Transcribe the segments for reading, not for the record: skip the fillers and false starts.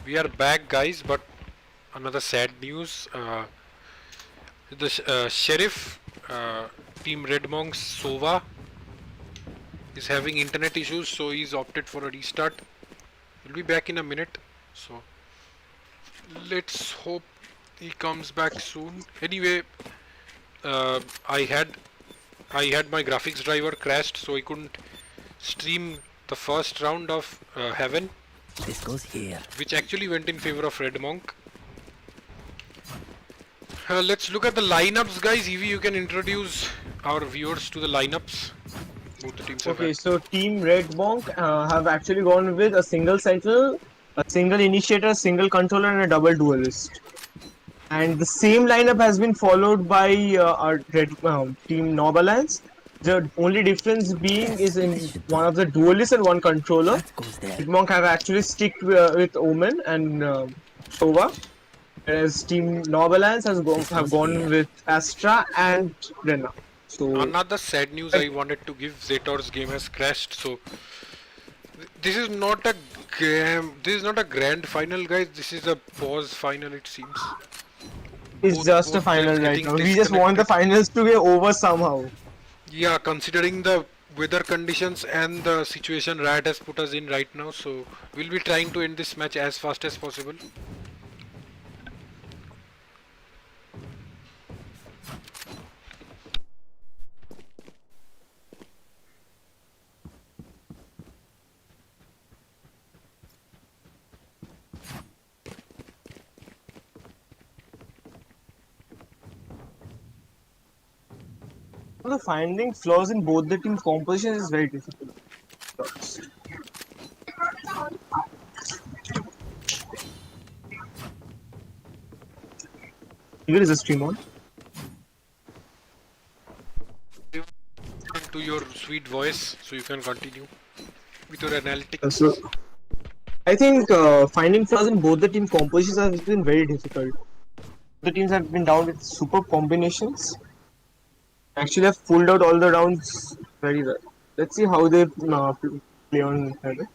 We are back, guys, but another sad news. The sheriff, team RedMonk's Sova, is having internet issues, so he's opted for a restart. He'll be back in a minute, so let's hope he comes back soon. Anyway, uh, I had I had my graphics driver crashed, so I couldn't stream the first round of Heaven. This goes here. Which actually went in favor of RedMonk. Let's look at the lineups, guys. Evie, you can introduce our viewers to the lineups. Both the teams have Okay, had. so Team RedMonk have actually gone with a single sentinel, a single initiator, single controller, and a double duelist. And the same lineup has been followed by our Team NOB Alliance. The only difference being is in one of the duelists and one controller. That goes there. RedMonk have actually sticked with Omen and Sova, whereas Team NOB Alliance have gone with Astra and Rena. So Another sad news I wanted to give: Zetor's game has crashed. So this is not a grand final, guys. This is a pause final, it seems. it's just a final players right getting now. We just want the disconnected. finals to be over somehow. Yeah, considering the weather conditions and the situation Riot has put us in right now, so we'll be trying to end this match as fast as possible. The finding flaws in both the team compositions is very difficult. Here is a stream on. To your sweet voice, so you can continue with your analytics. So I think finding flaws in both the team compositions has been very difficult. The teams have been down with superb combinations. Actually, have pulled out all the rounds very well. Let's see how they play on Heaven.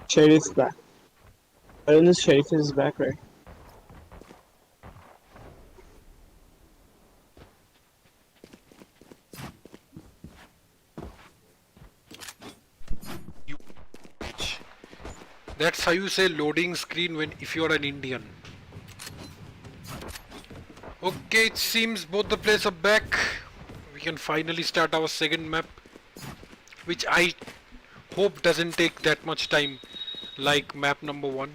Sheriff's back. I don't know if Sheriff is back, right? That's how you say loading screen when if you are an Indian. Okay, it seems both the players are back. We can finally start our second map, which I hope doesn't take that much time like map number 1.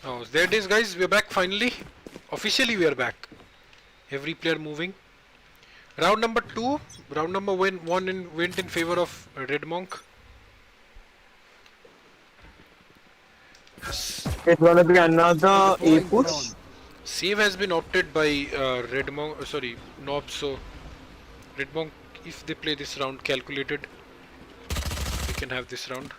Oh, there it is, guys. We're back finally. Officially we are back. Every player moving. Round number 2. Round number 1 went in favor of RedMonk. It's gonna be another A push. Save has been opted by RedMonk, NOB, so RedMonk, if they play this round calculated, we can have this round.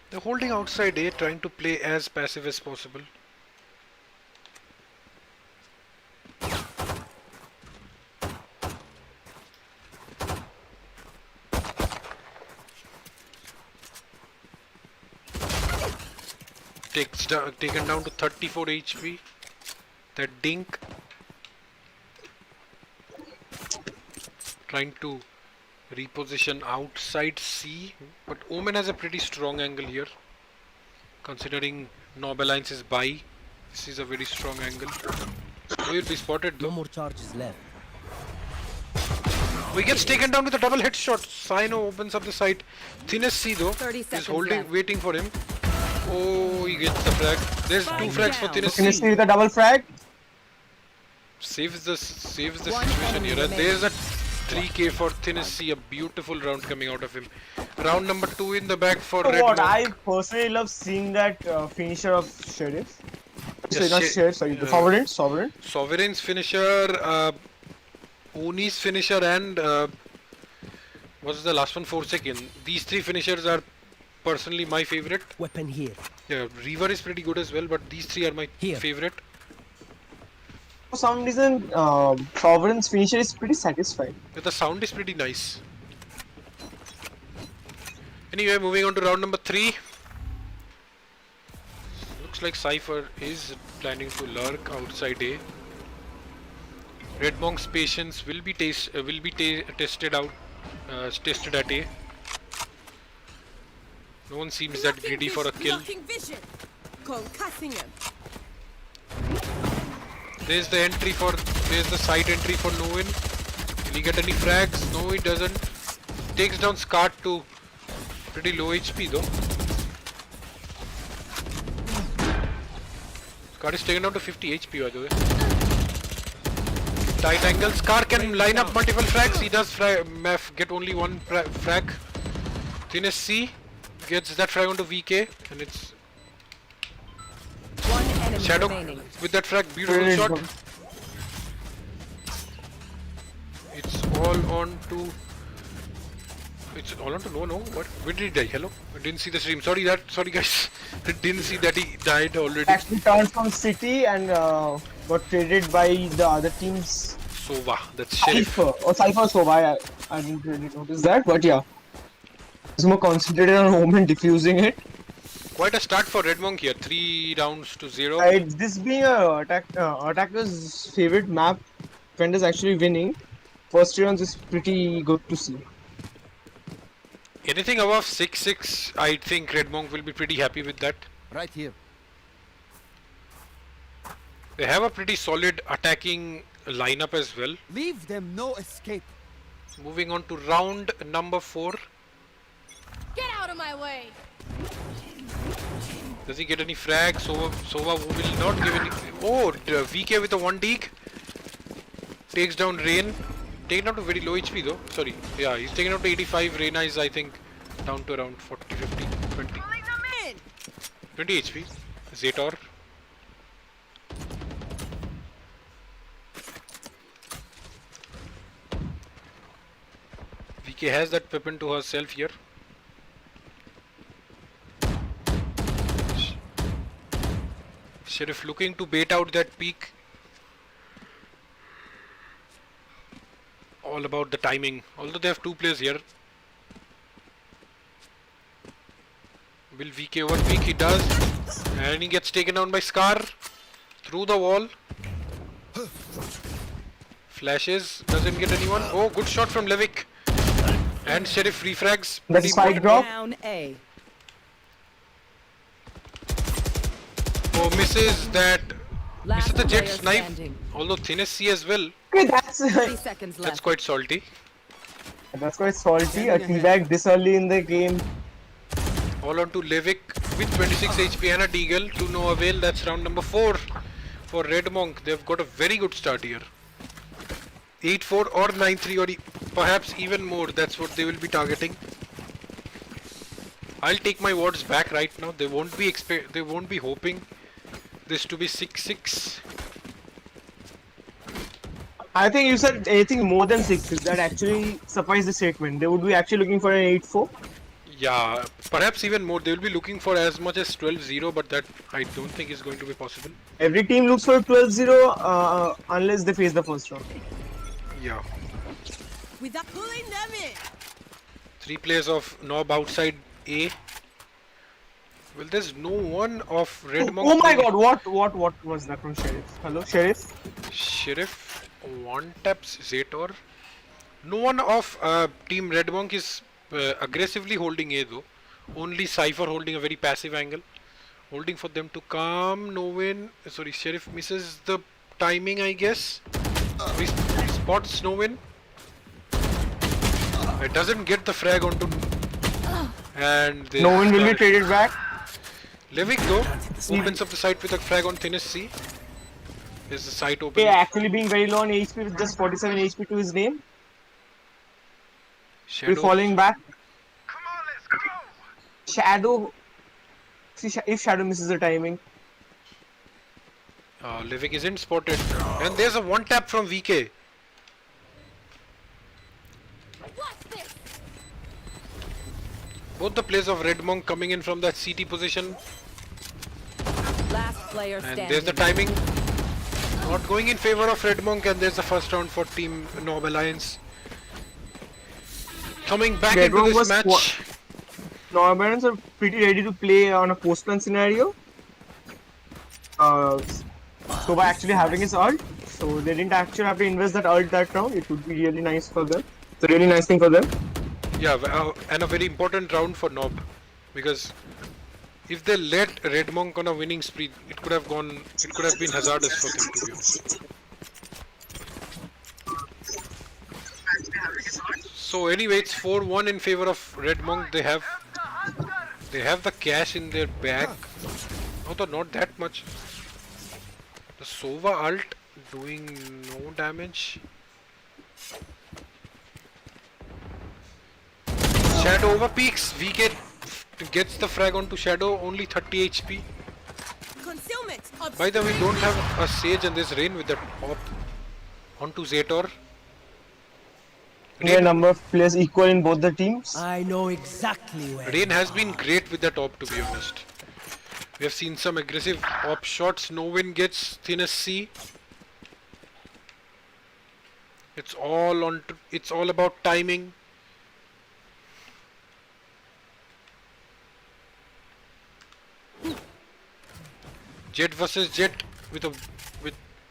They're holding outside A, trying to play as passive as possible. Taken down to 34 HP. That Dink trying to reposition outside C, but Omen has a pretty strong angle here. Considering NOB Alliance is by, this is a very strong angle. We'll be spotted No though. more charges left. We gets taken down with a double headshot. Sino opens up the site. Thinnest C though 30 is seconds holding, left. waiting for him. Oh, he gets the frag. There's two frags for down. Thinnest Finish C. with a double frag. Saves the One situation enemy here. And remaining. there's a 3k for Thinnest C. A beautiful round coming out of him. Round number 2 in the bag for So what? RedMonk. I personally love seeing that finisher of Sheriff. Yes, Not Sheriff, sorry, the Sovereign. Sovereign's finisher, Oni's finisher, and What's the last one? Forsaken. These three finishers are personally my favorite. Weapon here. Yeah, Reaver is pretty good as well, but these three are my Here. favorite. For some reason, Sovereign's finisher is pretty satisfying. Yeah, the sound is pretty nice. Anyway, moving on to round number 3. Looks like Cypher is planning to lurk outside A. RedMonk's patience will be tested at A. No one seems that greedy for a kill. There's the side entry for Novin. Will he get any frags? No, he doesn't. Takes down Scar to pretty low HP though. Scar is taken down to 50 HP by the way. Tight angle. Scar can line up multiple frags. He does get only one frag. Thinnes C gets that frag onto VK, and it's One enemy Shadow remaining. with that frag. Beautiful shot. It's all on to. No. What? When did he die? Hello? I didn't see the stream. Sorry guys. I didn't see that he died already. Actually turned from City and got traded by the other teams. Sova. That's Sheriff. Cypher or Cypher Sova. I didn't really notice that, but yeah. He's more concentrated on home and diffusing it. Quite a start for RedMonk here. 3 rounds to 0. This being a attacker's favorite map, Defender's actually winning. First 3 rounds is pretty good to see. Anything above 6-6, I think RedMonk will be pretty happy with that. Right here. They have a pretty solid attacking lineup as well. Leave them no escape. Moving on to round number 4. Get out of my way! Does he get any frags? Sova will not give any. Oh, VK with a 1 deke. Takes down Rain. Taken down to very low HP though. Sorry. Yeah, he's taken down to 85. Reina is, I think, down to around 40, 50, 20. 20 HP. Zetor. VK has that weapon to herself here. Sheriff looking to bait out that peak. All about the timing. Although they have 2 players here. Will VK overpeak? He does. And he gets taken down by Scar. Through the wall. Flashes. Doesn't get anyone. Oh, good shot from Levick. And Sheriff refrags. That's a spike drop. Down A. Oh, misses that. Misses the player Jet's knife. standing. Although Thinnes C as well. Okay, that's 30 seconds That's left. quite salty. that's quite salty. A teabag this early in the game. All on to Levick with 26 HP and a deagle to no avail. That's round number 4 for RedMonk. They've got a very good start here. 8-4 or 9-3 or perhaps even more. That's what they will be targeting. I'll take my words back right now. They won't be hoping this to be 6-6. I think you said anything more than 6 that actually suffices the statement. They would be actually looking for an 8-4. Yeah, perhaps even more. They will be looking for as much as 12-0, but that I don't think is going to be possible. Every team looks for 12-0 unless they face the first round. Yeah. Without pulling them in. 3 players of NOB outside A. Well, there's no one of RedMonk. Oh my god, what was that from Sheriff? Hello, Sheriff? Sheriff one taps Zetor. No one of team RedMonk is aggressively holding A though. Only Cypher holding a very passive angle. Holding for them to come. No win. Sorry, Sheriff misses the timing, I guess. He spots no win. It doesn't get the frag onto. And No one will be traded back. Levick though opens up the site with a frag on Thinnes C. Is the site open? Okay, actually being very low on HP with just 47 HP to his name. Shadow. We're falling back. Shadow. See, if Shadow misses the timing. Levick isn't spotted. And there's a 1 tap from VK. Both the players of RedMonk coming in from that CT position. Last player And standing. there's the timing. Not going in favor of RedMonk, and there's the first round for Team NOB Alliance. Coming back into RedMonk this was match. Normands are pretty ready to play on a post-plan scenario. So by actually having his ult, so they didn't actually have to invest that ult that round. It would be really nice for them. It's a really nice thing for them. Yeah, and a very important round for NOB, because if they let RedMonk on a winning spree, it could have been hazardous for them, to be honest. So anyway, it's 4-1 in favor of RedMonk. They have the cash in their bag, although not that much. The Sova ult doing no damage. Shadow over peaks. VK gets the frag onto Shadow, only 30 HP. Concealment. By the way, we don't have a Sage and there's Rain with the top onto Zator. The number of players equal in both the teams. I know exactly where. Rain has been great with the top, to be honest. We have seen some aggressive op shots. No win gets thinnest C. It's all about timing. Jet versus Jet with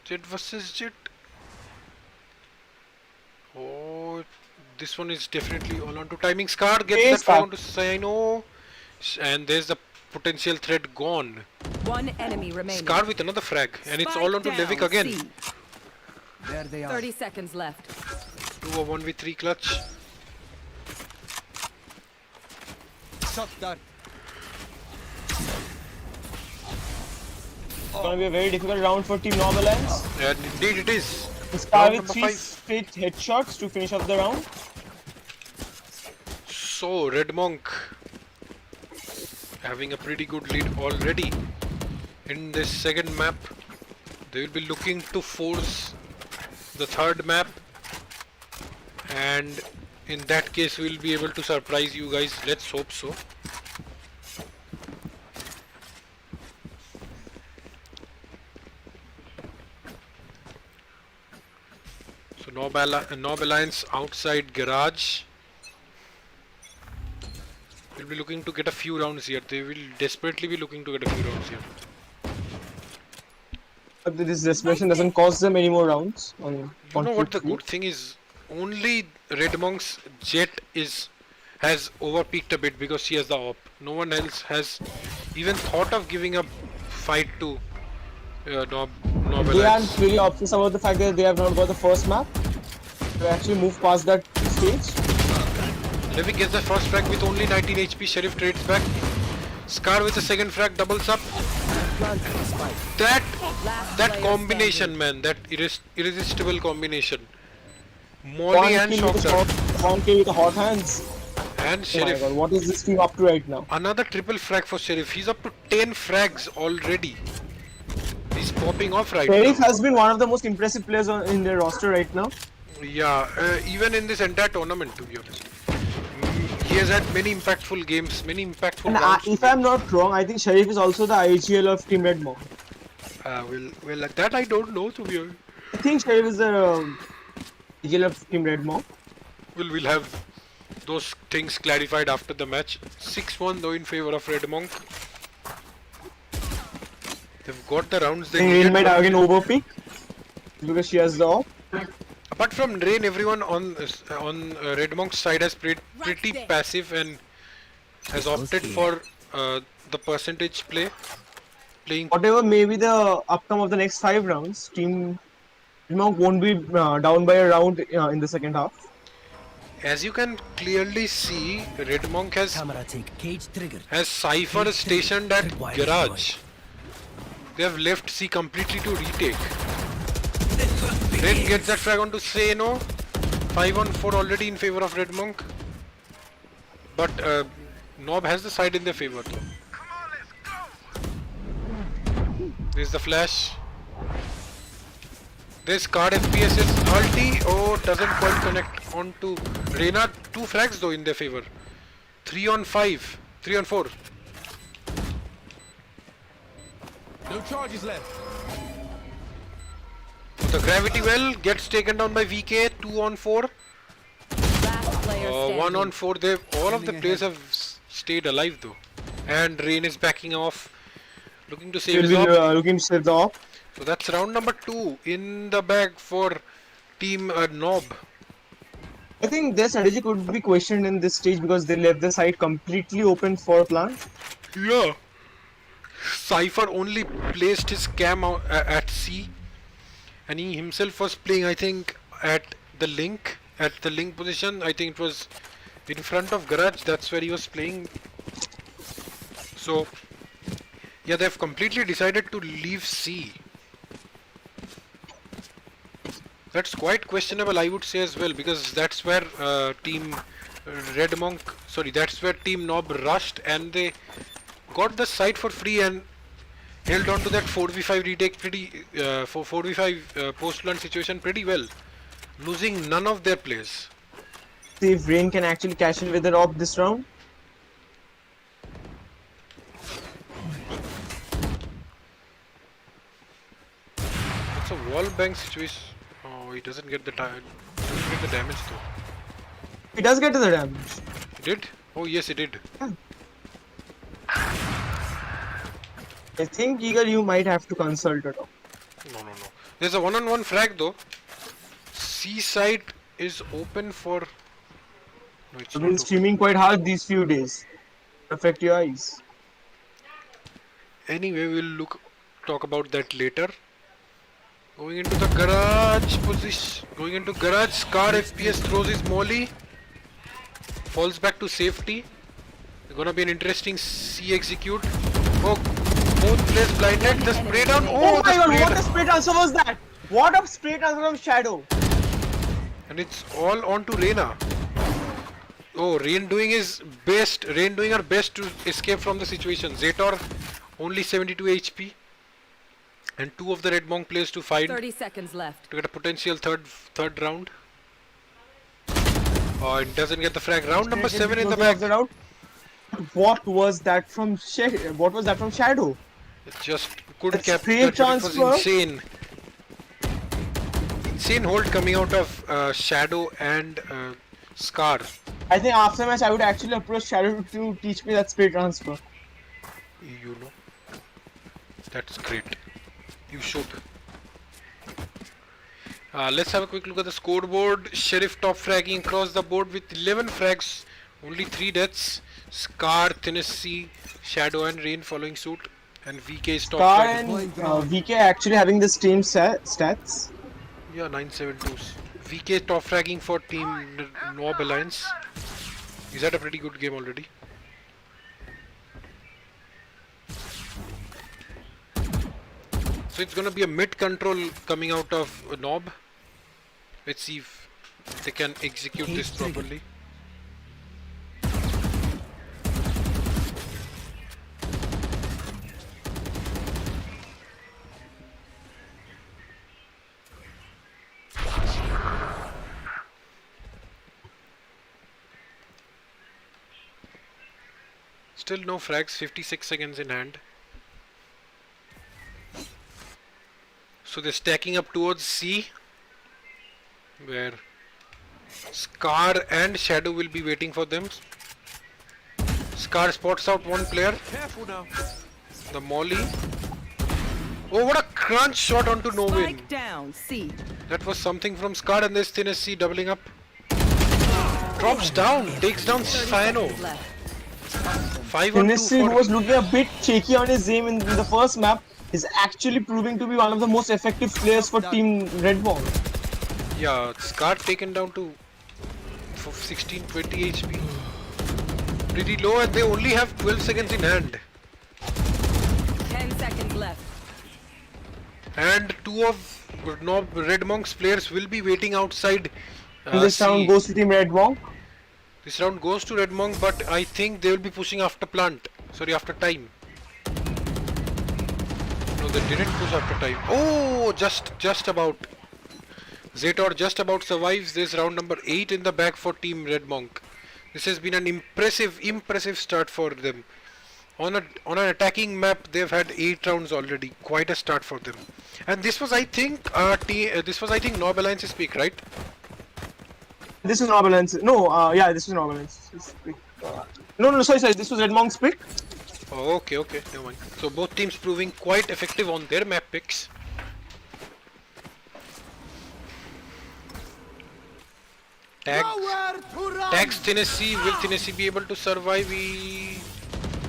Jet versus Jet. Oh, this one is definitely all onto timing. Scar gets Hey, that Scar. round to Sino, and there's the potential threat gone. One enemy remaining. Scar with another frag, and it's all onto Spike Levic down, again. C. There they are. 30 seconds left. 2 or 1v3 clutch. Shot dart. It's gonna be a very difficult round for Team NOB Alliance. And indeed it is. Scar Round with number 3 5. straight headshots to finish off the round. So RedMonk having a pretty good lead already in this second map. They will be looking to force the third map, and in that case we'll be able to surprise you guys. Let's hope so. So NOB Alliance outside garage. We'll be looking to get a few rounds here. They will desperately be looking to get a few rounds here. But this desperation doesn't cost them any more rounds. You know what the good thing is? Only RedMonk's Jet has overpeaked a bit because she has the op. No one else has even thought of giving a fight to NOB They aren't Alliance. really obsessed about the fact that they have not got the first map. They actually moved past that stage. Levi gets the first frag with only 19 HP. Sheriff trades back. Scar with the second frag doubles up. That player combination, man, that irresistible combination. Molly and Shocker One kill with the hot hands. and Oh my Sheriff. god, what is this team up to right now? Another triple frag for Sheriff. He's up to 10 frags already. He's popping off right Sheriff now. has been one of the most impressive players in their roster right now. Yeah, even in this entire tournament, to be honest. He has had many impactful games, many impactful And rounds. if I'm not wrong, I think Sheriff is also the IGL of Team RedMonk. Well, that I don't know, to be honest. I think Sheriff is the IGL of Team RedMonk. We'll have those things clarified after the match. 6-1 though in favor of RedMonk. They've got the rounds they I think Rain needed. might again overpeak because she has the op. Apart from Rain, everyone on RedMonk's side has played pretty there. passive and has opted for the percentage play. Playing Whatever may be the outcome of the next 5 rounds, Team RedMonk won't be down by a round in the second half. as you can clearly see, RedMonk Camera take cage trigger. has Cypher stationed at garage. They have left C completely to retake. Rain gets that frag onto Seno. 5-on-4 already in favor of RedMonk. But NOB has the side in their favor though. There's the flash. This card FPS's ulti. Oh, doesn't quite connect onto Reyna. 2 frags though in their favor. 3 on 5. 3 on 4. No charges left. The gravity well gets taken down by VK. 2 on 4. Last player standing. 1 on 4. They all of the players have stayed alive though. And Rain is backing off, looking to save Will his be op. looking to save the op. So that's round number 2 in the bag for team NOB. I think their strategy could be questioned in this stage because they left the site completely open for plant. Yeah. Cypher only placed his cam at C, and he himself was playing, I think, at the link position. I think it was in front of garage. That's where he was playing. So yeah, they've completely decided to leave C. That's quite questionable, I would say as well, because that's where team RedMonk, sorry, that's where team NOB rushed and they got the site for free and held on to that 4v5 retake pretty, 4v5 post-plant situation pretty well, losing none of their players. See if Rain can actually cash in with the op this round. It's a wall bang situation. Oh, he doesn't get the damage though. He does get to the damage. He did? Oh yes, he did. I think Eagle, you might have to consult it. No. There's a one-on-one frag though. C side is open for. No, it's I've not been open. streaming quite hard these few days. Affect your eyes. Anyway, we'll talk about that later. Going into the garage position. Going into garage. Scar FPS throws his molly. Falls back to safety. It's gonna be an interesting C execute. Oh, both players blinded. The spray down. Oh my god, what a down. spray transfer was that? What a spray transfer from Shadow. And it's all on to Reina. Oh, Rain doing his best. Rain doing her best to escape from the situation. Zetor only 72 HP. And 2 of the RedMonk players to find 30 seconds left. to get a potential third round. Oh, it doesn't get the frag. Round number 7 in the bag. What was that from Shadow? It just couldn't That capture. spray It was transfer? insane. Insane hold coming out of Shadow and Scar. I think after match I would actually approach Shadow to teach me that spray transfer. You know. That's great. You should. Let's have a quick look at the scoreboard. Sheriff top fragging across the board with 11 frags. Only 3 deaths. Scar, Tennessee, Shadow and Rain following suit. And VK is top Scar fragging. and VK actually having the same stats. Yeah, 972s. VK top fragging for team NOB Alliance. He's had a pretty good game already. So it's gonna be a mid control coming out of NOB. Let's see if they can execute this properly. Still no frags, 56 seconds in hand. So they're stacking up towards C, where Scar and Shadow will be waiting for them. Scar spots out one player. Careful now. The molly. Oh, what a crunch shot onto no win. Spike down. C. That was something from Scar, and there's Tennessee doubling up. Drops down, takes down 30 Cyano. seconds left. 5 on 2 Tennessee, who for was looking a bit shaky on his aim in the first map, is actually proving to be one of the most effective players for Team RedMonk. yeah, Scar taken down to 16-20 HP. Pretty low, and they only have 12 seconds in hand. 10 seconds left. And 2 of NOB RedMonk's players will be waiting outside. This round C. goes to Team RedMonk. This round goes to RedMonk, but I think they will be pushing after plant. Sorry, after time. No, they didn't push after time. Oh, just about. Zetor just about survives this round number 8 in the bag for Team RedMonk. This has been an impressive start for them. On an attacking map, they've had 8 rounds already. Quite a start for them. And this was, I think, NOB Alliance's pick, right? This is NOB Alliance. No, yeah, this is NOB Alliance. No, sorry, this was RedMonk's pick. Oh, okay, never mind. So both teams proving quite effective on their map picks. Tags Tennessee. Will Tennessee be able to survive? He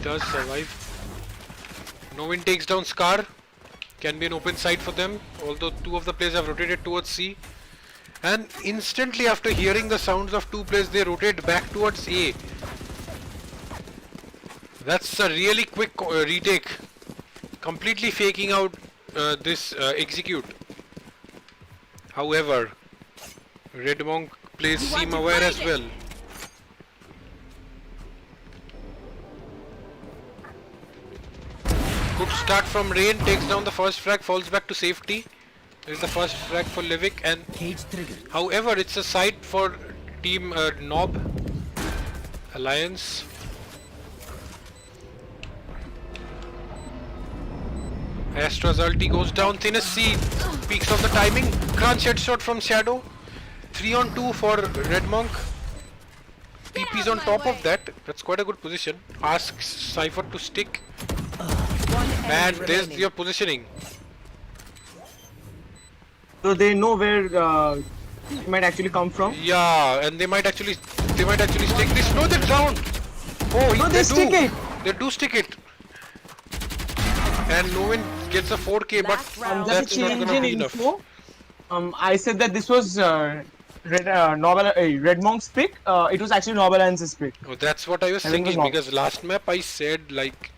does survive. Novin takes down Scar. Can be an open side for them. Although 2 of the players have rotated towards C. And instantly after hearing the sounds of 2 players, they rotate back towards A. That's a really quick retake. Completely faking out this execute. However, RedMonk plays seem aware as well. Good start from Rain, takes down the first frag, falls back to safety. This is the first frag for Levick, and however it's a side for team NOB Alliance. Astra's ulti goes down, Tennessee peaks of the timing, crunch headshot from Shadow. 3 on 2 for RedMonk. TP's on top of that. That's quite a good position. Asks Cypher to stick. And there's your positioning. So they know where it might actually come from. Yeah, and they might actually stick this. No, they're down. Oh, No, they stick it. They do stick it. And Novin gets a 4K, but Last round. that's not gonna be enough. Info. I said that this was RedMonk's pick. It was actually NOB Alliance's pick. Oh, that's what I was I think it was thinking, not. because last map I said like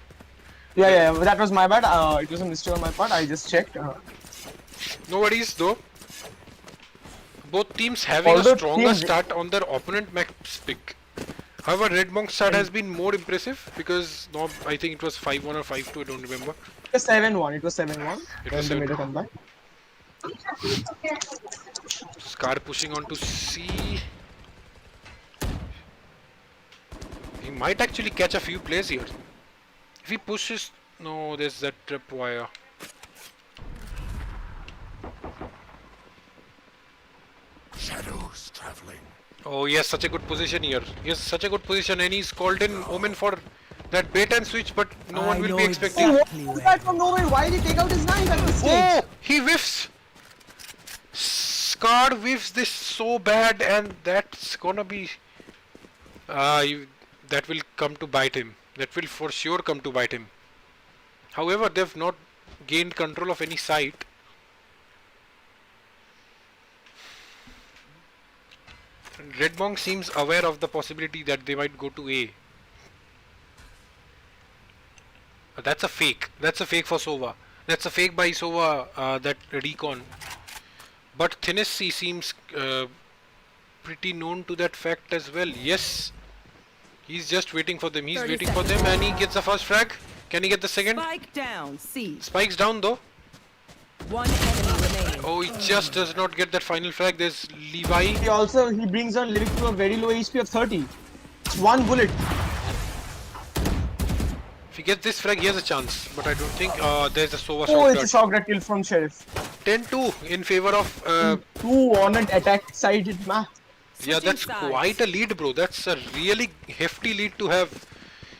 Yeah, that was my bad. It was a mistake on my part. I just checked. no worries though. Both teams having a Although stronger teams- start on their opponent map's pick. However, RedMonk's start has been more impressive because NOB, I think it was 5-1 or 5-2, I don't remember. It was 7-1. It was 7-1. It When was they made a 7-1. comeback. Scar pushing on to C. He might actually catch a few plays here. If he pushes... No, there's that trip wire. Shadows traveling. Oh, he has such a good position here. He has such a good position, and he's called in Omen for that bait and switch, but no one will be expecting. Oh, what was that from nowhere? Why did he take out his knife at this stage? Oh, he whiffs. Scar whiffs this so bad, and that's gonna be... that will come to bite him. That will for sure come to bite him. However, they've not gained control of any site. RedMonk seems aware of the possibility that they might go to A. That's a fake. That's a fake for Sova. That's a fake by Sova, that recon. But Tennessee seems pretty known to that fact as well. Yes. He's just waiting for them. He's 30 waiting for them, and he gets the first frag. Can he get the second? Spike down. C. Spike's down though. One enemy remaining. Oh, he just does not get that final frag. There's Levi. He brings on Lyric to a very low HP of 30. It's one bullet. If he gets this frag, he has a chance. But I don't think there's a Sova Oh, it's a shot. shock that kill from Sheriff. 10-2 in favor of 2 on an attack sided map. yeah, that's sides. quite a lead, bro. That's a really hefty lead to have.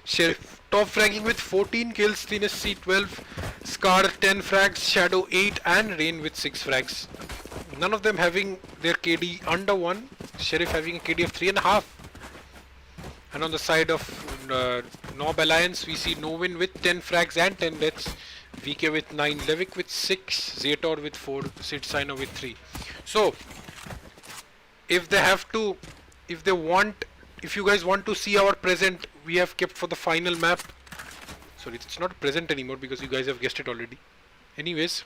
Sheriff top ranking with 14 kills, Tennessee 12, Scar 10 frags, Shadow 8, and Rain with 6 frags. None of them having their KD under 1. Sheriff having a KD of 3.5. And on the side of NOB Alliance, we see Novin with 10 frags and 10 deaths, VK with 9, Levick with 6, Zator with 4, Sid Sino with 3. So, if they have to, if you guys want to see our present, we have kept for the final map. Sorry, it's not present anymore because you guys have guessed it already. Anyways,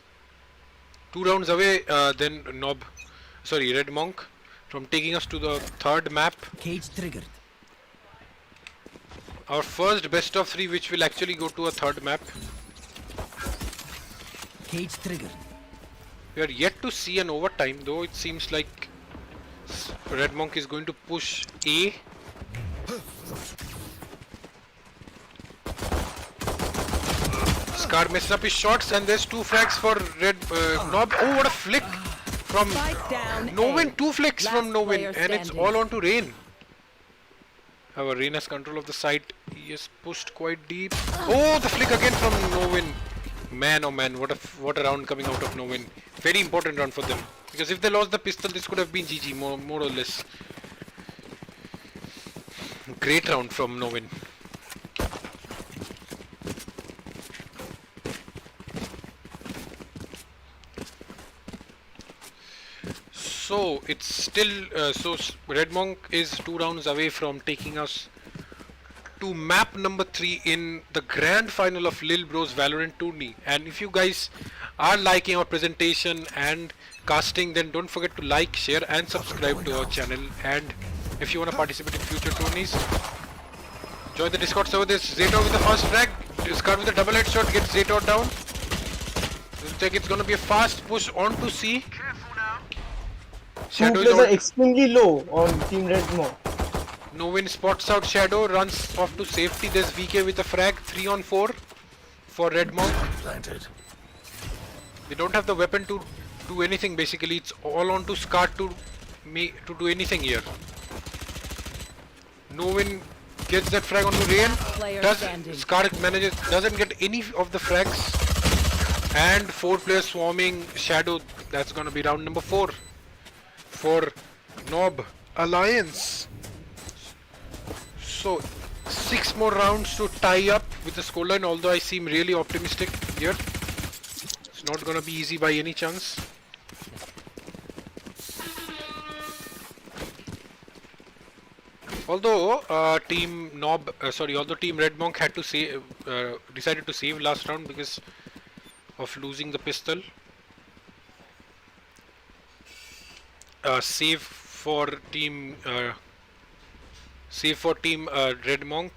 2 rounds away, then RedMonk from taking us to the third map. Cage triggered. Our first best of 3, which will actually go to a third map. Cage triggered. We are yet to see an overtime, though it seems like RedMonk is going to push A. Scar messes up his shots, and there's 2 frags for Red Knob. Oh, what a flick from Spike down. Novin. A. 2 flicks Last from Novin, player and it's standing. all on to Rain. However, Rain has control of the site. He is pushed quite deep. Oh, the flick again from Novin. Man, oh man, what a round coming out of Novin. Very important round for them. Because if they lost the pistol, this could have been GG, more or less. Great round from Novin. So it's still RedMonk is 2 rounds away from taking us to map number 3 in the grand final of LiL БЯØS Valorant Tourney. And if you guys are liking our presentation and casting, then don't forget to like, share and subscribe to our channel. And if you want to participate in future tourneys, join the Discord server. There's Zetor with the first frag. Scar with a double headshot gets Zetor down. Looks like it's gonna be a fast push on to C. Two Shadow is players are out. extremely low on Team RedMonk. Novin spots out Shadow, runs off to safety. There's VK with a frag, 3 on 4 for RedMonk. Planted. They don't have the weapon to do anything basically. It's all on to Scar to do anything here. Novin gets that frag onto Rain. Player standing. Scar doesn't get any of the frags. And 4 players swarming Shadow. That's gonna be round number 4 for NOB Alliance. So 6 more rounds to tie up with the scoreline, although I seem really optimistic here. It's not gonna be easy by any chance. Although Team RedMonk had to save, decided to save last round because of losing the pistol. Save for Team RedMonk.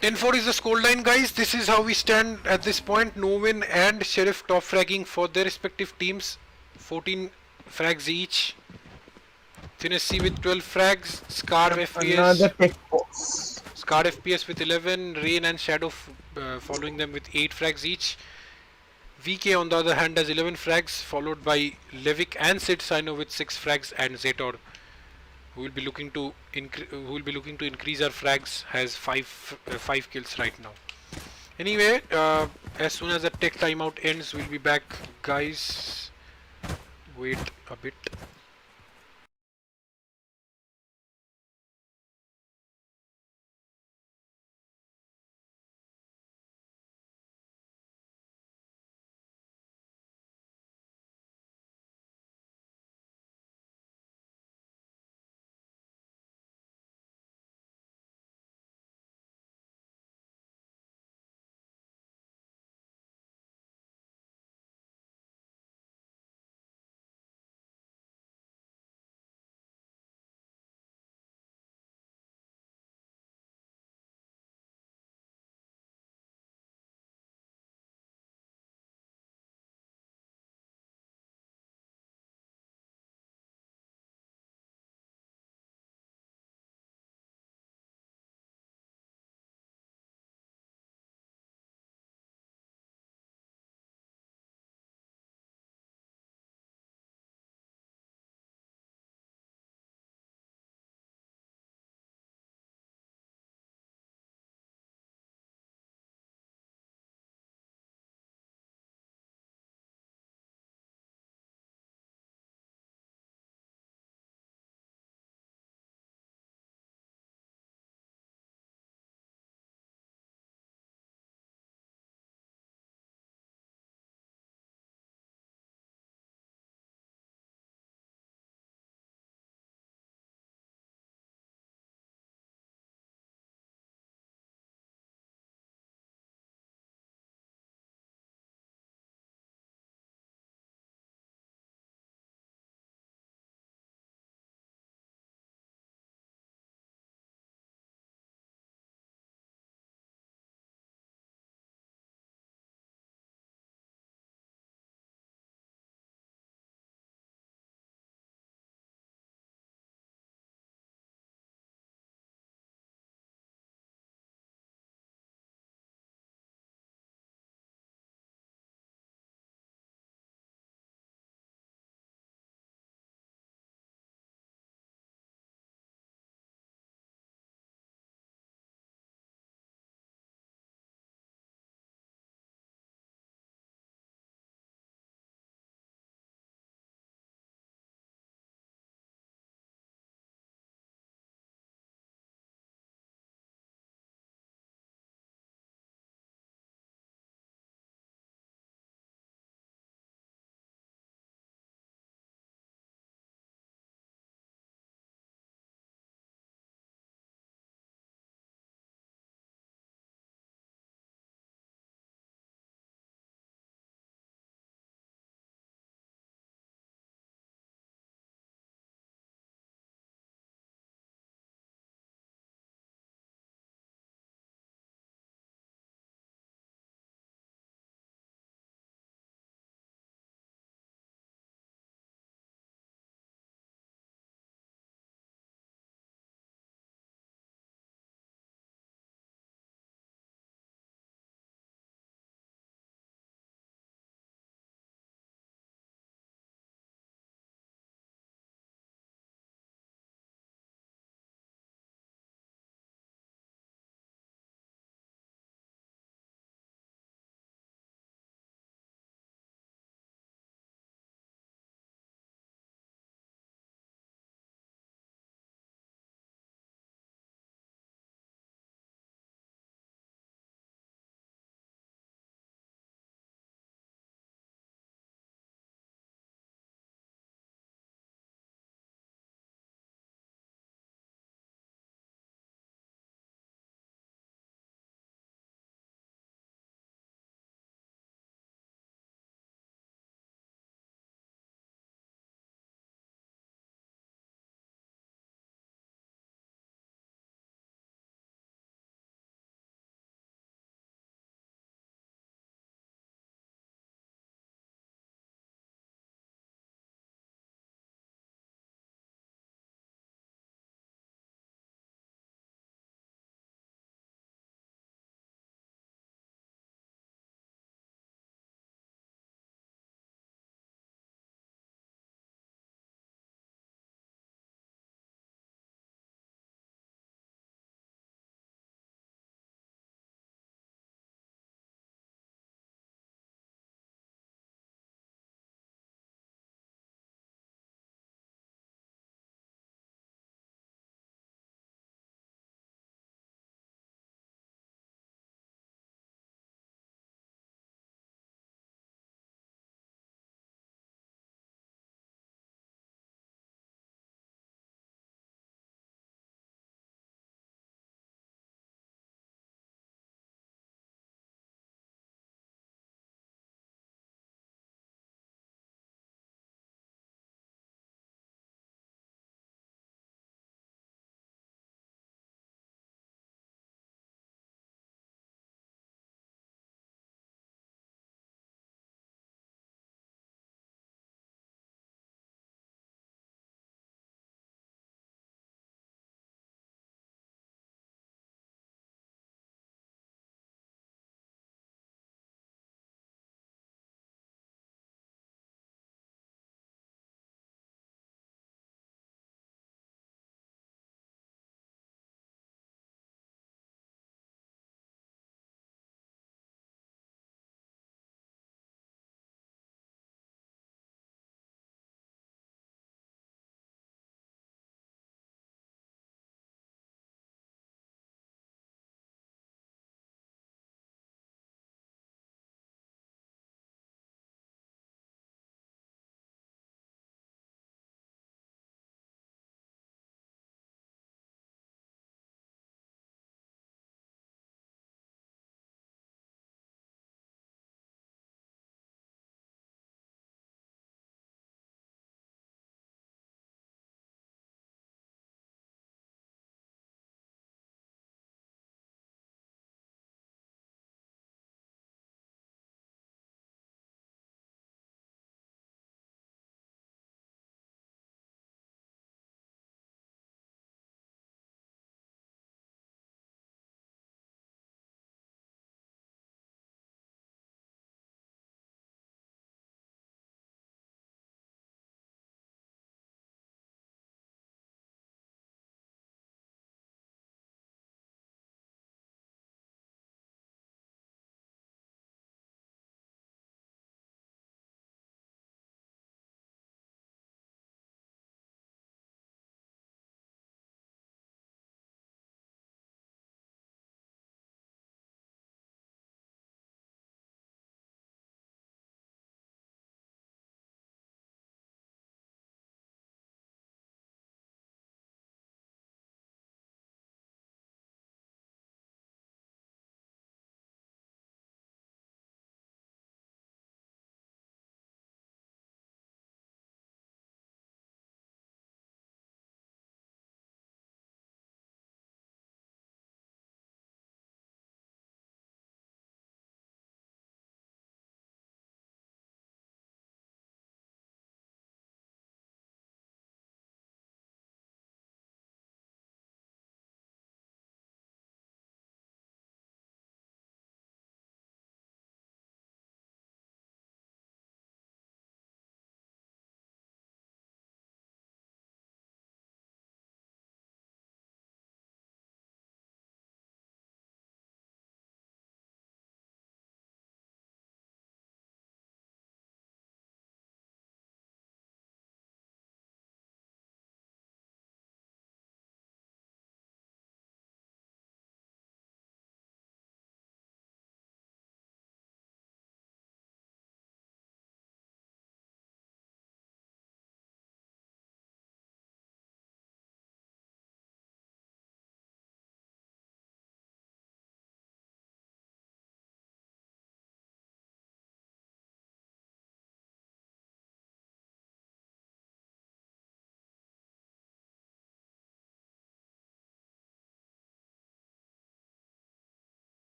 10-4 is the scoreline, guys. This is how we stand at this point. Novin and Sheriff top fragging for their respective teams. 14 frags each. Finish C with 12 frags. Scar Another FPS. tech box. Scar FPS with 11. Rain and Shadow following them with 8 frags each. VK on the other hand has 11 frags, followed by Levick and Sid Sino with 6 frags, and Zetor, who will be looking to increase our frags, has 5 kills right now. Anyway, as soon as the tech timeout ends, we'll be back, guys. Wait a bit.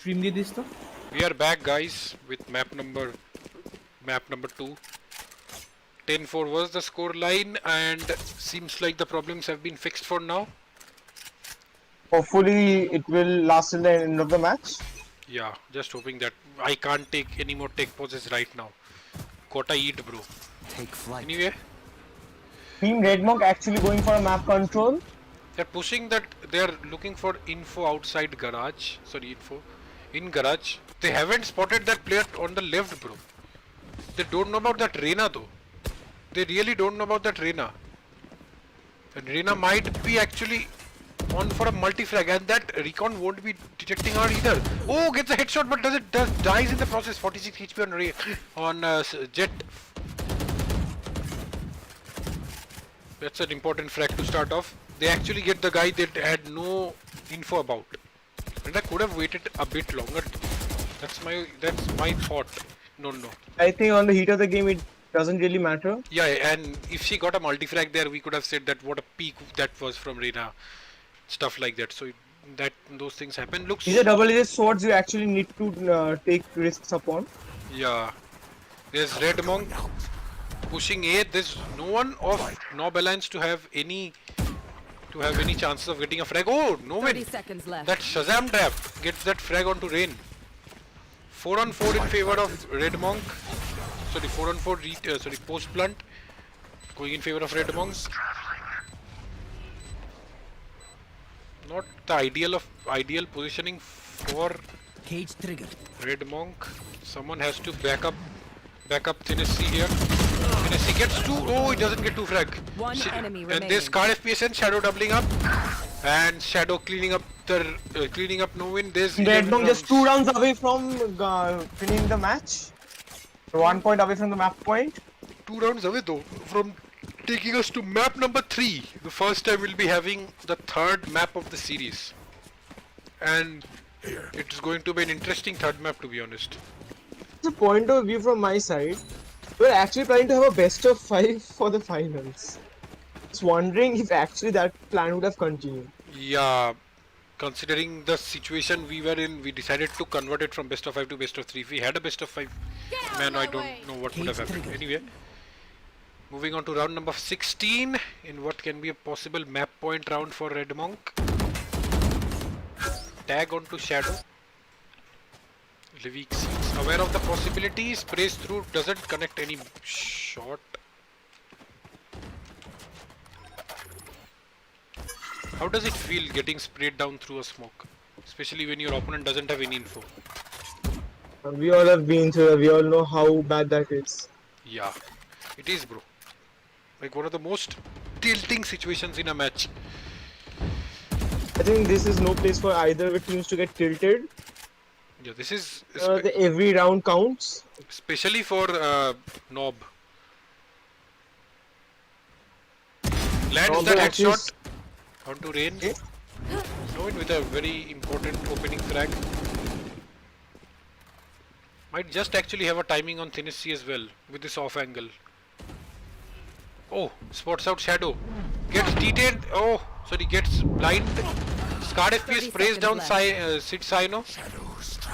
Stream দিয়ে this তো We are back, guys, with map number 2. 10-4 was the score line, and seems like the problems have been fixed for now. Hopefully, it will last till the end of the match. Yeah, just hoping that I can't take any more tech pauses right now. Gotta eat, bro. Take flight. Anyway, Team RedMonk actually going for a map control. they're pushing that. They're looking for info outside garage. Sorry, info in garage. They haven't spotted that player on the left, bro. They don't know about that Reina though. They really don't know about that Reina. And Reina might be actually on for a multi-frag, and that recon won't be detecting her either. Oh, gets a headshot, but dies in the process. 46 HP on Jet. That's an important frag to start off. They actually get the guy they had no info about, and I could have waited a bit longer. That's my thought. No. I think on the heat of the game, it doesn't really matter. Yeah, and if she got a multi-frag there, we could have said that what a peak that was from Reina. Stuff like that. So those things happen. Looks. These are double-edged swords you actually need to take risks upon. Yeah. There's RedMonk pushing A. There's no one of NOB Alliance to have any chances of getting a frag. Oh, no 30 win. seconds left. That Shazam trap gets that frag onto Rain. 4-on-4 in favor of RedMonk. Sorry, 4-on-4 post blunt going in favor of RedMonk. Not the ideal positioning for Cage triggered. RedMonk. Someone has to back up Tennessee here. Tennessee gets two. Oh, he doesn't get two frag. One enemy And there's remaining. card FPS and Shadow doubling up, and Shadow cleaning up no win. There's 11 RedMonk just rounds. 2 rounds away from winning the match. 1 point away from the map point. 2 rounds away though from taking us to map number 3. The first time we'll be having the third map of the series, and it's going to be an interesting third map, to be honest. The point of view from my side, we're actually planning to have a best of 5 for the finals. Just wondering if actually that plan would have continued. Yeah, considering the situation we were in, we decided to convert it from best of 5 to best of 3. If we had a best of 5, man, I don't know what would have happened. Anyway, moving on to round number 16 in what can be a possible map point round for RedMonk. Tag onto Shadow. Livik seems aware of the possibilities, sprays through, doesn't connect any shot. How does it feel getting sprayed down through a smoke? Especially when your opponent doesn't have any info. We all have been through that, we all know how bad that is. Yeah, it is, bro. Like one of the most tilting situations in a match. I think this is no place for either of the teams to get tilted. Yeah, this is Every round counts. especially for NOB. Lands NOB that actually headshot onto Rain. Okay. No win with a very important opening frag. Might just actually have a timing on Tennessee as well with this off angle. Oh, spots out Shadow. Gets detained. Oh, sorry, gets blind. Scarred FPS 30 sprays down seconds Sid Sino.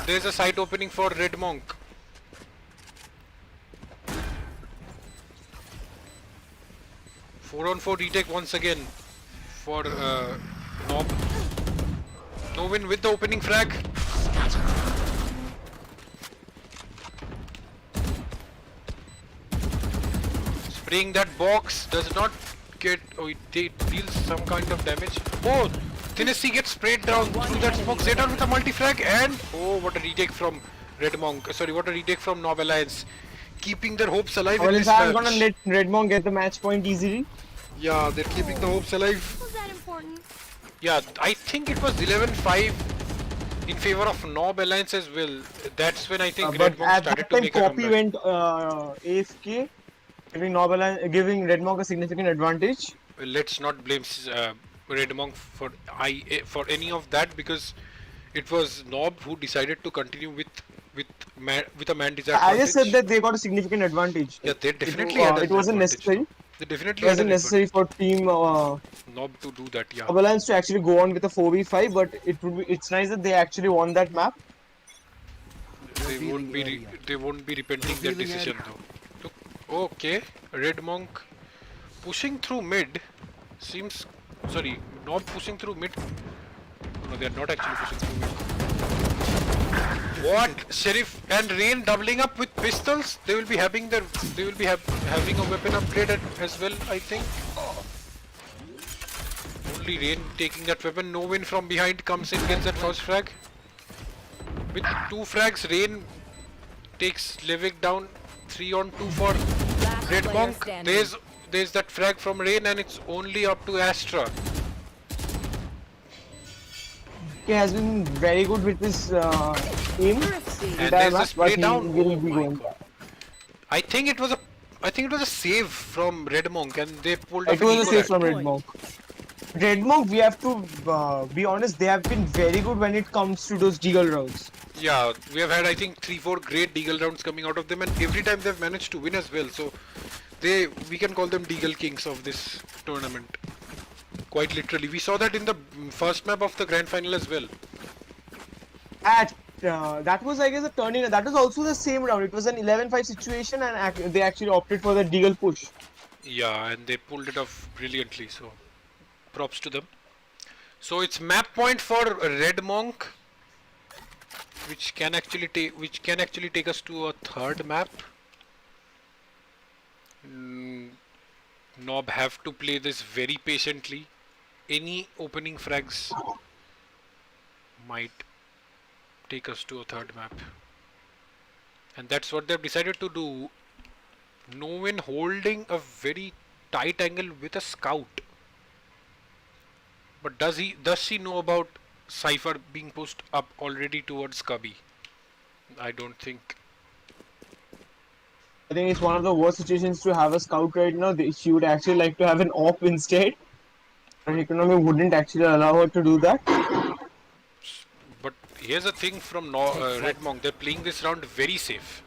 There's a side opening for RedMonk. Four on four retake once again for NOB. No win with the opening frag. Spraying that box does not get. Oh, it deals some kind of damage. Oh, Tennessee gets sprayed down through that smoke. Zedon with a multi-frag, and oh, what a retake from RedMonk. Sorry, what a retake from NOB Alliance. Keeping their hopes alive in Well, this I'm match. gonna let RedMonk get the match point easily. Yeah, they're keeping the hopes alive. Was that important? Yeah, I think it was 11-5 in favor of NOB Alliance as well. That's when I think But RedMonk at started that to time, make a Copy comeback. went AFK, giving RedMonk a significant advantage. Well, let's not blame RedMonk for any of that, because it was NOB who decided to continue with a man disadvantage. I just said that they got a significant advantage. Yeah, they definitely had an it wasn't advantage. necessary. They definitely It had wasn't an necessary for team NOB to do that. Yeah. Avalanche to actually go on with a 4v5, but it's nice that they actually won that map. They won't be repenting their Revealing decision area. though. Look, okay, RedMonk pushing through mid seems. Sorry, NOB pushing through mid. No, they are not actually pushing through mid. What? Sheriff and Rain doubling up with pistols? They will be having their. They will be having a weapon upgrade as well, I think. Only Rain taking that weapon. No win from behind comes in, gets that first frag. With 2 frags, Rain takes Levik down. 3 on 2 for Last player RedMonk. standing. There's that frag from Rain, and it's only up to Astra. He has been very good with his aim. Thrifty. And entire there's a match, spray but he down. will Oh be my going. God. I think it was a save from RedMonk, and they pulled off It was a an save equal from RedMonk. RedMonk, we have to be honest, they have been very good when it comes to those deagle rounds. Yeah, we have had I think 3-4 great deagle rounds coming out of them, and every time they've managed to win as well. So we can call them deagle kings of this tournament. Quite literally, we saw that in the first map of the grand final as well. That was, I guess, a Tourney. That was also the same round. It was an 11-5 situation, and they actually opted for the deagle push. Yeah, and they pulled it off brilliantly. So props to them. So it's map point for RedMonk, which can actually take us to a third map. NOB have to play this very patiently. Any opening frags might take us to a third map, and that's what they've decided to do. No win holding a very tight angle with a scout. But does she know about Cypher being pushed up already towards Cubby? I don't think. I think it's one of the worst situations to have a scout right now. She would actually like to have an op instead. Her economy wouldn't actually allow her to do that. But here's the thing from RedMonk, they're playing this round very safe.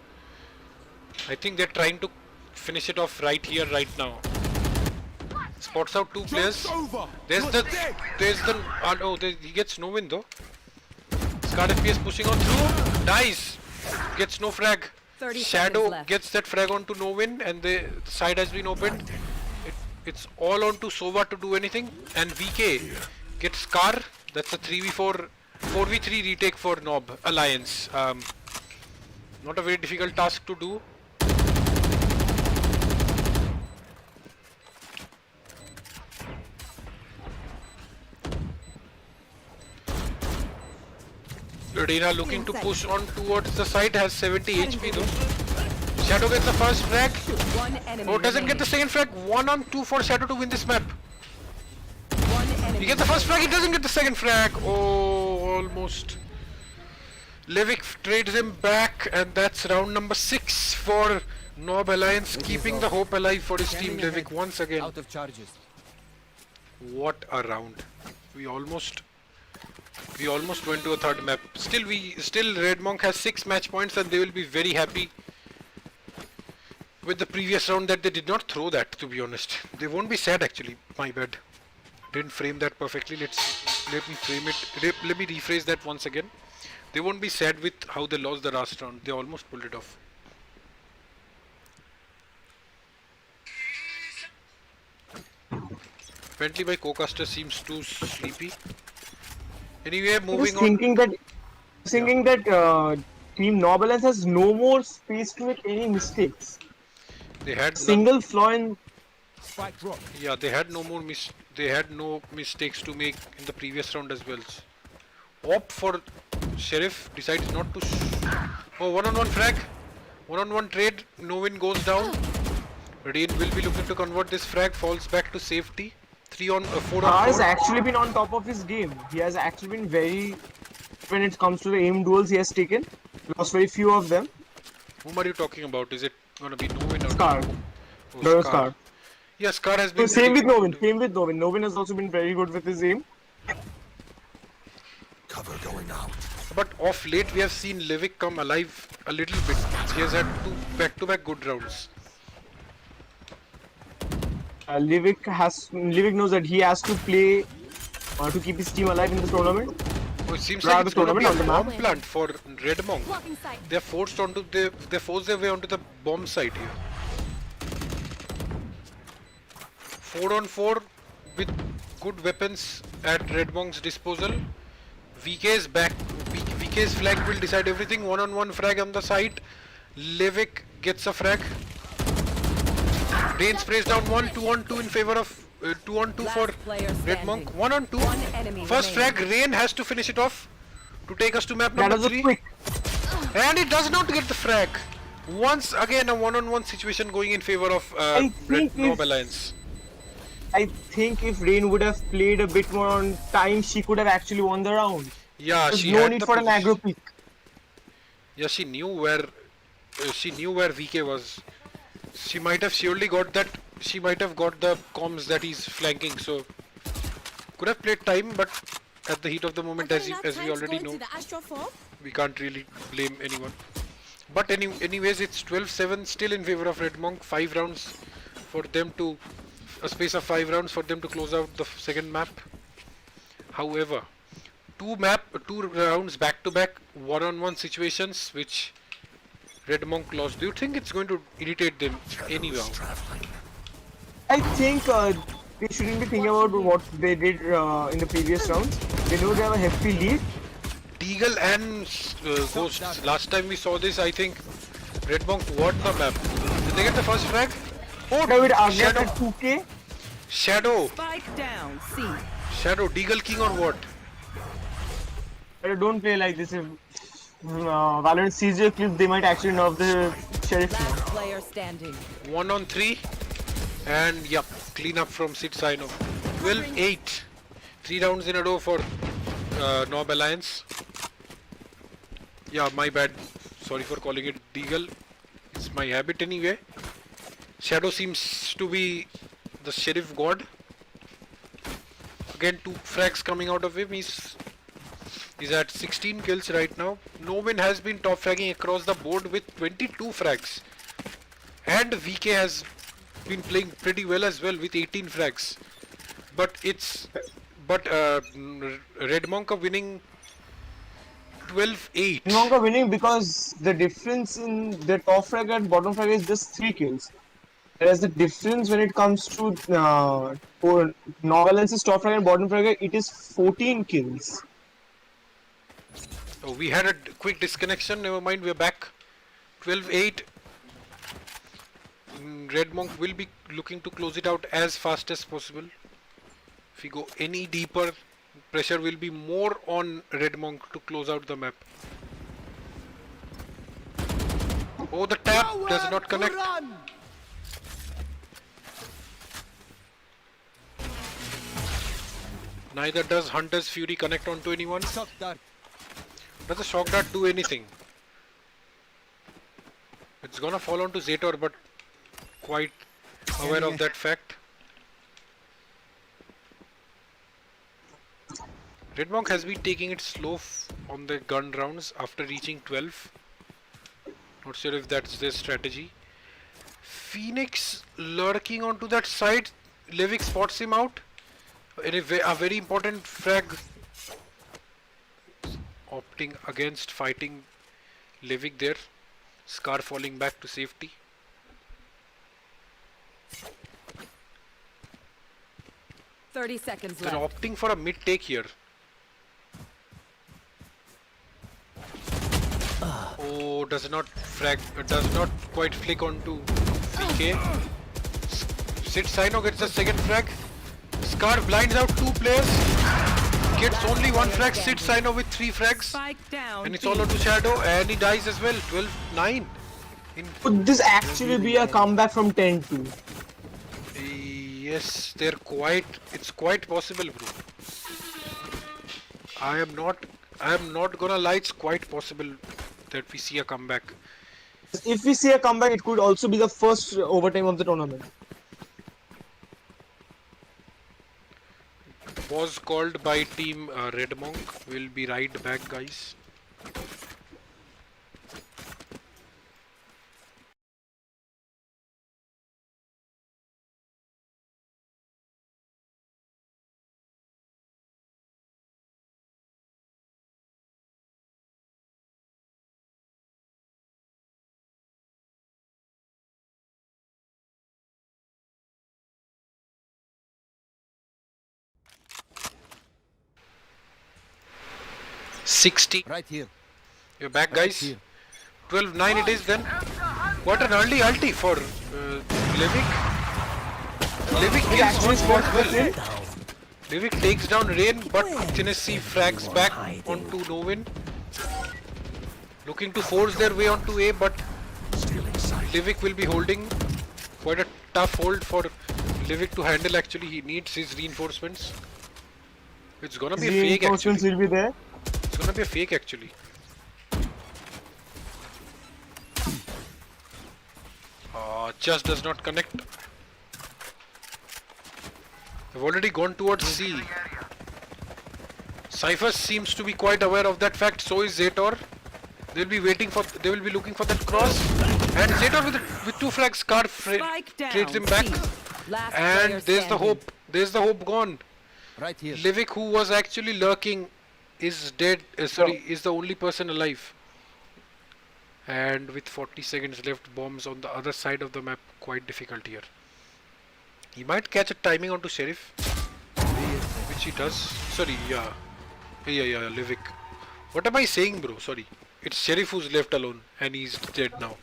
I think they're trying to finish it off right here, right now. Spots out 2 players. Over. He gets no win though. Scar FPS pushing on through, dies, gets no frag. 30 Shadow seconds left. gets that frag onto no win, and the side has been opened. It's all on to Sova to do anything, and VK gets Scar. That's a 3v4, 4v3 retake for NOB Alliance. Not a very difficult task to do. Radina looking to push on towards the side, has 70 HP though. Shadow gets the first frag. One enemy Oh, doesn't get the second frag. 1 on 2 for Shadow to win this map. One enemy He gets the first frag, he doesn't get the second frag. Oh, almost. Levik trades him back, and that's round number 6 for NOB Alliance, keeping the hope alive for his team. Levik once again. Out of charges. What a round. We almost went to a third map. Still RedMonk has 6 match points, and they will be very happy with the previous round that they did not throw that, to be honest. They won't be sad actually, my bad. Didn't frame that perfectly. Let me frame it. Let me rephrase that once again. They won't be sad with how they lost the last round. They almost pulled it off. Apparently my co-caster seems too sleepy. Anyway, I was moving on. thinking that Team NOB Alliance has no more space to make any mistakes. They had Single flaw in. Spike drop. Yeah, they had no mistakes to make in the previous round as well. Op for Sheriff decides not to. Oh, 1-on-1 frag, 1-on-1 trade. No win goes down. Rain will be looking to convert this frag. Falls back to safety. 4 on Scar has 4. actually been on top of his game. He has actually been very. When it comes to the aim duels, he has taken. Lost very few of them. Whom are you talking about? Is it gonna be no win or Scar. Oh, No, Scar. Yeah, Scar has So been. same with pretty- Novin. Same with Novin. Novin has also been very good with his aim. Cover going out. But off late, we have seen Levik come alive a little bit. He has had 2 back-to-back good rounds. Livik knows that he has to play to keep his team alive in the tournament. Oh, it seems Rather like it's gonna be a tournament on the bomb map. plant for RedMonk. Blocking sight. They forced their way onto the bomb site here. 4 on 4 with good weapons at RedMonk's disposal. VK's back. VK's flag will decide everything. 1 on 1 frag on the site. Levik gets a frag. Rain sprays down 1, 2 on 2 in favor of 2 on 2 Last for player RedMonk. standing. 1 on 2. One enemy First remaining. frag, Rain has to finish it off to take us to map That number was a 3. quick. And it does not get the frag. Once again, a 1-on-1 situation going in favor of I Red think NOB if- Alliance. I think if Rain would have played a bit more on time, she could have actually won the round. Yeah, There's she no had need the for an position. aggro pick. Yeah, she knew where VK was. She might have surely got that. She might have got the comms that he's flanking. So could have played time, but at the heat of the moment, as we already know, The astrophobe. we can't really blame anyone. But anyways, it's 12-7 still in favor of RedMonk. 5 rounds for them to, a space of 5 rounds for them to close out the second map. However, two rounds back to back, 1-on-1 situations which RedMonk lost. Do you think it's going to irritate them anyhow? I think they shouldn't be thinking about what they did in the previous rounds. They know they have a hefty lead. Deagle and Ghost. Last time we saw this, I think RedMonk won the map. Did they get the first frag? Oh, David Agnes Shadow. at 2K. Shadow. Spike down. C. Shadow. Deagle King or what? But don't play like this. If Valorant sees your clip, they might actually nerf the Sheriff now. Last player standing. 1 on 3. And yep, clean up from Sid Sino. 12-8. 3 rounds in a row for NOB Alliance. Yeah, my bad. Sorry for calling it Deagle. It's my habit anyway. Shadow seems to be the Sheriff God. Again, 2 frags coming out of him. He's at 16 kills right now. Novin has been top fragging across the board with 22 frags. And VK has been playing pretty well as well with 18 frags. But RedMonk are winning 12-8. RedMonk are winning because the difference in the top frag and bottom frag is just 3 kills. Whereas the difference when it comes to for NOB Alliance's top frag and bottom frag, it is 14 kills. Oh, we had a quick disconnection. Never mind, we're back. 12-8. RedMonk will be looking to close it out as fast as possible. If we go any deeper, pressure will be more on RedMonk to close out the map. Oh, the tap does not connect. Neither does Hunter's Fury connect onto anyone. Does the shock dart do anything? It's gonna fall onto Zator, but quite aware of that fact. RedMonk has been taking it slow on the gun rounds after reaching 12. Not sure if that's their strategy. Phoenix lurking onto that side. Levik spots him out. A very important frag. Opting against fighting Levik there. Scar falling back to safety. Thirty seconds They're left. opting for a mid take here. Oh, does not quite flick onto VK. Sid Sino gets the second frag. Scar blinds out 2 players. Gets only 1 frag. Sid Sino with 3 frags. Spike down. And it's B. all onto Shadow, and he dies as well. 12-9. Could this actually be a comeback from 10-2? Yes, it's quite possible, bro. I am not gonna lie, it's quite possible that we see a comeback. If we see a comeback, it could also be the first overtime of the tournament. Was called by team RedMonk. We'll be right back, guys. 60. Right here. You're back, Right guys. here. 12-9 it is then. What an early ulti for Livik. Livik It kills actually one spot well. the kill. Livik takes down Rain, but Tennessee frags back onto Novin. Looking to force their way onto A, but Livik will be holding. Quite a tough hold for Livik to handle actually. He needs his reinforcements. It's gonna be a fake Reinforcements actually. will be there. It's gonna be a fake actually. Just does not connect. They've already gone towards C. Cypher seems to be quite aware of that fact, so is Zetor. They will be looking for that cross. And Zetor with 2 frags, Scarf Spike down. trades him back. C. Last And player there's the standing. hope. There's the hope gone. Right here. Livik, who was actually lurking, is dead. Is the only person alive. And with 40 seconds left, bombs on the other side of the map, quite difficult here. He might catch a timing onto Sheriff, which he does. Sorry, yeah, Livik. What am I saying, bro? Sorry, it's Sheriff who's left alone, and he's dead now.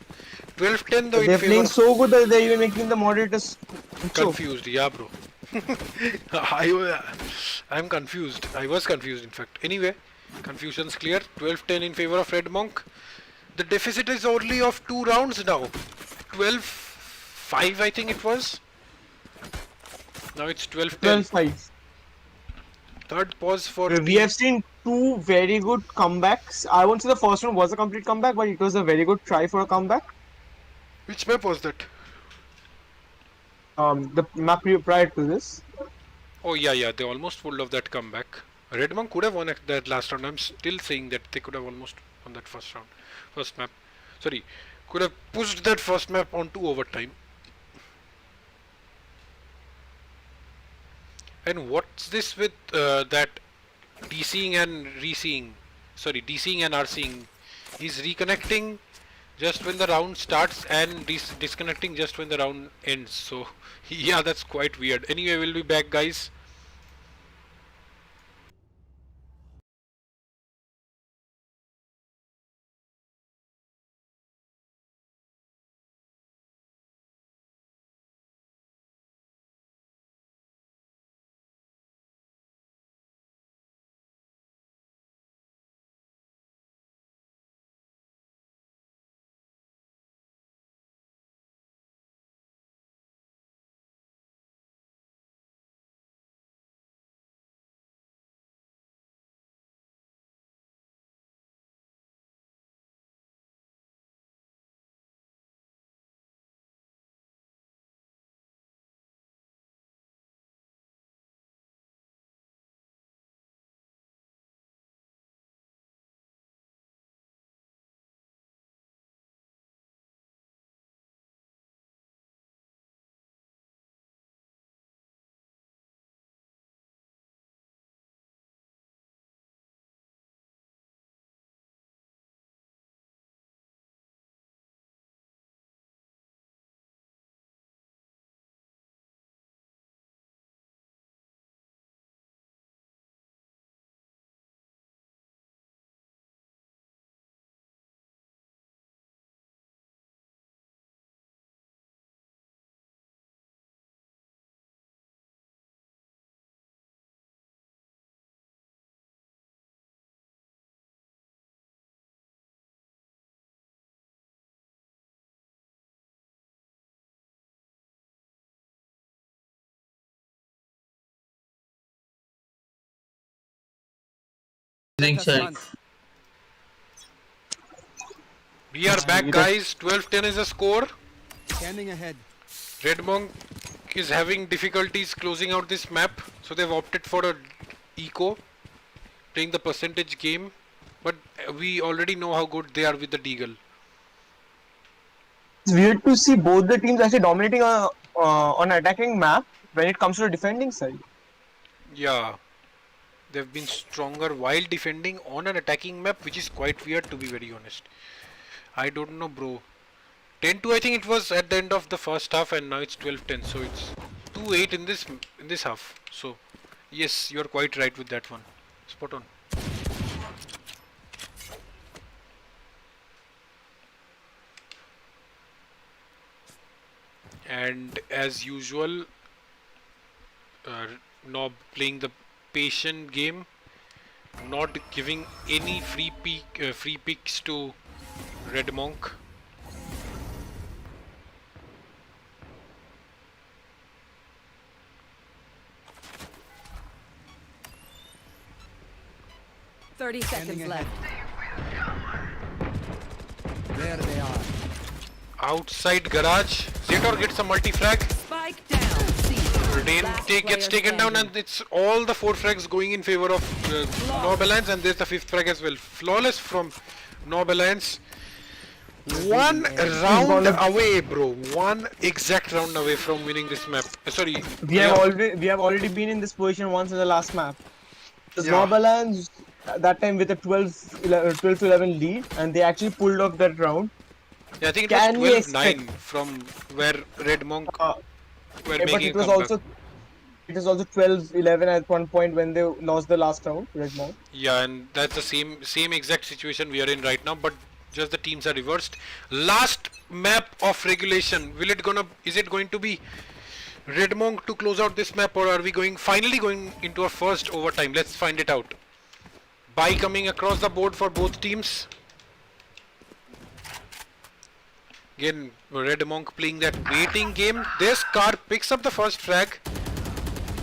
12-10 though in They're favor. playing so good that they're even making the moderators Confused, yeah, bro. I'm confused. I was confused, in fact. Anyway, confusion's clear. 12-10 in favor of RedMonk. The deficit is only of 2 rounds now. 12-5, I think it was. Now it's 12-10. 12-5. Third pause for We have seen 2 very good comebacks. I won't say the first one was a complete comeback, but it was a very good try for a comeback. Which map was that? The map prior to this. Oh yeah, they almost pulled off that comeback. RedMonk could have won that last round. I'm still saying that they could have almost won that first map. Sorry, could have pushed that first map onto overtime. And what's this with that DCing and reseeing? Sorry, DCing and RCing. He's reconnecting just when the round starts and disconnecting just when the round ends. So yeah, that's quite weird. Anyway, we'll be back, guys. That's fun. We are back, guys. 12-10 is the score. Scanning ahead. RedMonk is having difficulties closing out this map, so they've opted for a eco, playing the percentage game. But we already know how good they are with the deagle. It's weird to see both the teams actually dominating on attacking map when it comes to the defending side. Yeah, they've been stronger while defending on an attacking map, which is quite weird, to be very honest. I don't know, bro. 10-2 I think it was at the end of the first half, and now it's 12-10, so it's 2-8 in this half. So yes, you're quite right with that one. Spot on. And as usual, Nob playing the patient game, not giving any free picks to RedMonk. Thirty seconds Standing left. There they are. Outside garage, Zetor gets a multi-frag. Spike down. C. Rain Last gets player taken down, standing. and it's all the 4 frags going in favor of NOB Alliance, and there's the 5th frag as well. Flawless from NOB Alliance. One round away, bro. One exact round away from winning this map. Sorry. We have already been in this position once in the last map. The Yeah. NOB Alliance that time with a 12 to 11 lead, and they actually pulled off that round. Yeah, I think it Can we was 12-9 expect- from where RedMonk were But making it a was comeback. also 12-11 at one point when they lost the last round. RedMonk. Yeah, and that's the same exact situation we are in right now, but just the teams are reversed. Last map of regulation. Is it going to be RedMonk to close out this map, or are we finally going into our first overtime? Let's find it out. Buy coming across the board for both teams. Again, RedMonk playing that waiting game. This car picks up the first frag.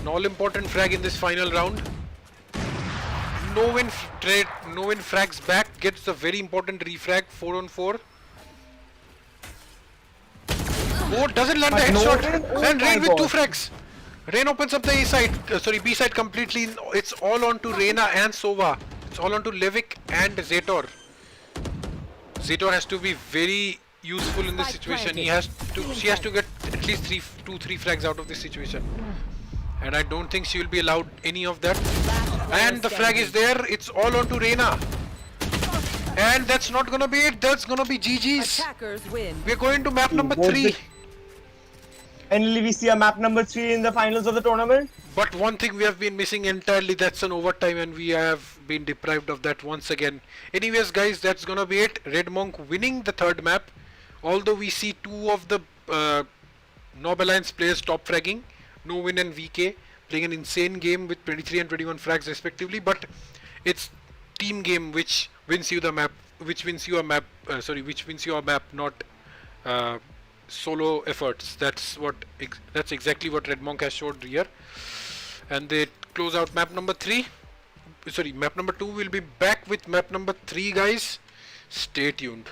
An all-important frag in this final round. No win frags back, gets the very important refrag, 4 on 4. Oh, doesn't land the But no headshot. win? Oh And my Rain with 2 God. frags. Rain opens up the A side, B side completely. It's all on to Reina and Sova. It's all on to Levik and Zetor. Zetor has to be very useful in this Spike situation. planted. She has to get at least 3 frags out of this situation. And I don't think she will be allowed any of that. And the frag is there. It's all on to Reina. And that's not gonna be it. That's gonna be GG's. Attackers win. We're going to map number Both 3. Finally, we see a map number 3 in the finals of the tournament. But one thing we have been missing entirely, that's an overtime, and we have been deprived of that once again. Anyways guys, that's gonna be it. RedMonk winning the 3rd map. Although we see 2 of the NOB Alliance players top fragging, No Win and VK playing an insane game with 23 and 21 frags respectively, but it's team game which wins you the map, which wins you a map, not solo efforts. That's exactly what RedMonk has showed here. And they close out map number 3. Map number 2 will be back with map number 3, guys. Stay tuned.